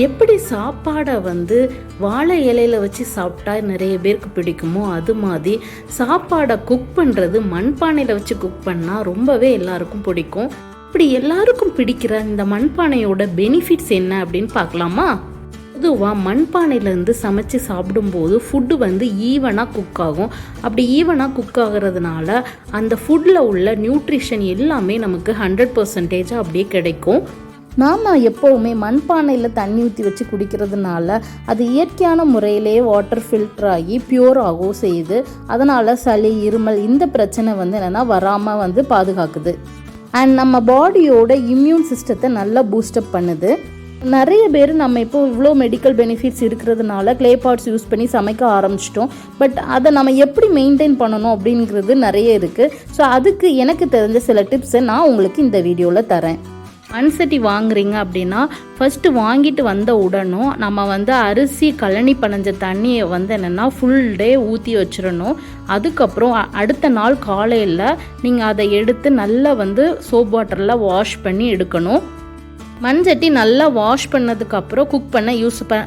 எப்படி சாப்பாடை வாழை இலையில வச்சு சாப்பிட்டா நிறைய பேருக்கு பிடிக்குமோ அது மாதிரி சாப்பாடை குக் பண்ணுறது மண்பானையில் வச்சு குக் பண்ணால் ரொம்பவே எல்லாருக்கும் பிடிக்கும். இப்படி எல்லாருக்கும் பிடிக்கிற இந்த மண்பானையோட பெனிஃபிட்ஸ் என்ன அப்படின்னு பார்க்கலாமா? பொதுவாக மண்பானையிலேருந்து சமைச்சு சாப்பிடும்போது ஃபுட்டு ஈவனாக குக் ஆகும். அப்படி ஈவனாக குக் ஆகிறதுனால அந்த ஃபுட்டில் உள்ள நியூட்ரிஷன் எல்லாமே நமக்கு 100% அப்படியே கிடைக்கும். நாம் எப்போவுமே மண்பானையில் தண்ணி ஊற்றி வச்சு குடிக்கிறதுனால அது இயற்கையான முறையிலே வாட்டர் ஃபில்டர் ஆகி பியூர் ஆகவும் செய்யுது. அதனால் சளி இருமல் இந்த பிரச்சனை என்னென்னா வராமல் பாதுகாக்குது. அண்ட் நம்ம பாடியோட இம்யூன் சிஸ்டத்தை நல்லா பூஸ்டப் பண்ணுது. நிறைய பேர் நம்ம இப்போ இவ்வளோ மெடிக்கல் பெனிஃபிட்ஸ் இருக்கிறதுனால க்ளே பாட்ஸ் யூஸ் பண்ணி சமைக்க ஆரம்பிச்சிட்டோம். பட் அதை நம்ம எப்படி மெயின்டைன் பண்ணணும் அப்படிங்கிறது நிறைய இருக்குது. ஸோ அதுக்கு எனக்கு தெரிஞ்ச சில டிப்ஸை நான் உங்களுக்கு இந்த வீடியோவில் தரேன். மண்சட்டி வாங்குறீங்க அப்படின்னா ஃபஸ்ட்டு வாங்கிட்டு வந்த உடனும் நம்ம அரிசி கழனி பனஞ்ச தண்ணியை என்னென்னா ஃபுல் டே ஊற்றி வச்சிடணும். அதுக்கப்புறம் அடுத்த நாள் காலையில் நீங்கள் அதை எடுத்து நல்லா சோப் வாட்டரில் வாஷ் பண்ணி எடுக்கணும். மண்சட்டி நல்லா வாஷ் பண்ணதுக்கப்புறம் குக் பண்ண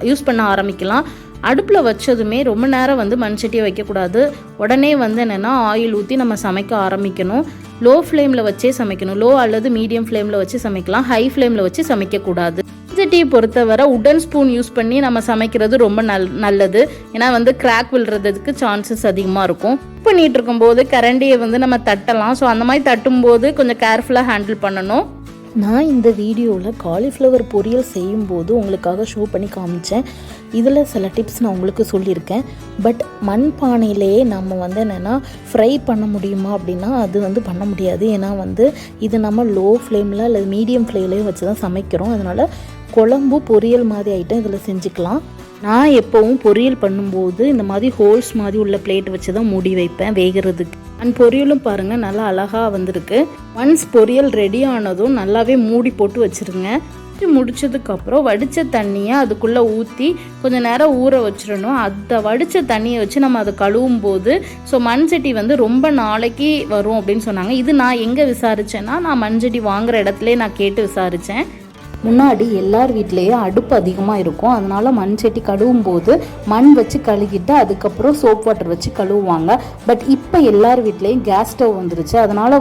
யூஸ் பண்ண ஆரம்பிக்கலாம். அடுப்பில் வச்சதுமே ரொம்ப நேரம் மண்சட்டியை வைக்கக்கூடாது. உடனே என்னென்னா ஆயில் ஊற்றி நம்ம சமைக்க ஆரம்பிக்கணும். லோ ஃப்ளேமில் வச்சே சமைக்கணும். லோ அல்லது மீடியம் ஃப்ளேமில் வச்சு சமைக்கலாம். ஹை ஃப்ளேமில் வச்சு சமைக்கக்கூடாது. மண்சட்டியை பொறுத்தவரை உடன் ஸ்பூன் யூஸ் பண்ணி நம்ம சமைக்கிறது ரொம்ப நல்லது. ஏன்னா கிராக் விழுறதுக்கு சான்சஸ் அதிகமாக இருக்கும். குக் பண்ணிகிட்டு இருக்கும்போது கரண்டியை நம்ம தட்டலாம். ஸோ அந்த மாதிரி தட்டும்போது கொஞ்சம் கேர்ஃபுல்லாக ஹேண்டில் பண்ணணும். நான் இந்த வீடியோவில் காலிஃப்ளவர் பொரியல் செய்யும்போது உங்களுக்காக ஷோ பண்ணி காமிச்சேன். இதில் சில டிப்ஸ் நான் உங்களுக்கு சொல்லியிருக்கேன். பட் மண்பானையிலேயே நம்ம என்னென்னா ஃப்ரை பண்ண முடியுமா அப்படின்னா அது பண்ண முடியாது. ஏன்னா இது நம்ம லோ ஃப்ளேமில் அல்லது மீடியம் ஃப்ளேம்லேயும் வச்சு தான் சமைக்கிறோம். அதனால் குழம்பு பொரியல் மாதிரி ஐட்டம் இதில் செஞ்சுக்கலாம். நான் எப்போவும் பொரியல் பண்ணும்போது இந்த மாதிரி ஹோல்ஸ் மாதிரி உள்ள பிளேட் வச்சு தான் மூடி வைப்பேன் வேகிறதுக்கு. அண்ட் பொரியலும் பாருங்கள் நல்லா அழகாக வந்திருக்கு. ஒன்ஸ் பொரியல் ரெடி ஆனதும் நல்லாவே மூடி போட்டு வச்சுருங்க. முடிச்சதுக்கப்புறம் வடித்த தண்ணியை அதுக்குள்ளே ஊற்றி கொஞ்சம் நேரம் ஊற வச்சிடணும். அந்த வடித்த தண்ணியை வச்சு நம்ம அதை கழுவும் போது மண்சட்டி ரொம்ப நாளைக்கு வரும் அப்படின்னு சொன்னாங்க. இது நான் எங்கே விசாரித்தேன்னா நான் மண்சட்டி வாங்குகிற இடத்துல நான் கேட்டு விசாரித்தேன். முன்னாடி எல்லார் வீட்லேயும் அடுப்பு அதிகமாக இருக்கும். அதனால் மண்சட்டி கழுவும் போது மண் வச்சு கழுகிட்டு அதுக்கப்புறம் சோப் வாட்டர் வச்சு கழுவுவாங்க. பட் இப்போ எல்லார் வீட்லேயும் கேஸ் ஸ்டவ் வந்துருச்சு. அதனால்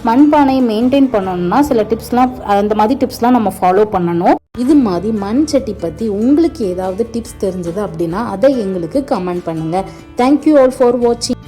மண்பானையை மெயின்டைன் பண்ணணும்னா சில டிப்ஸ்லாம் அந்த மாதிரி டிப்ஸ்லாம் நம்ம ஃபாலோ பண்ணணும். இது மாதிரி மண்சட்டி பற்றி உங்களுக்கு ஏதாவது டிப்ஸ் தெரிஞ்சது அப்படின்னா அதை எங்களுக்கு கமெண்ட் பண்ணுங்கள். தேங்க்யூ ஆல் ஃபார் வாட்சிங்.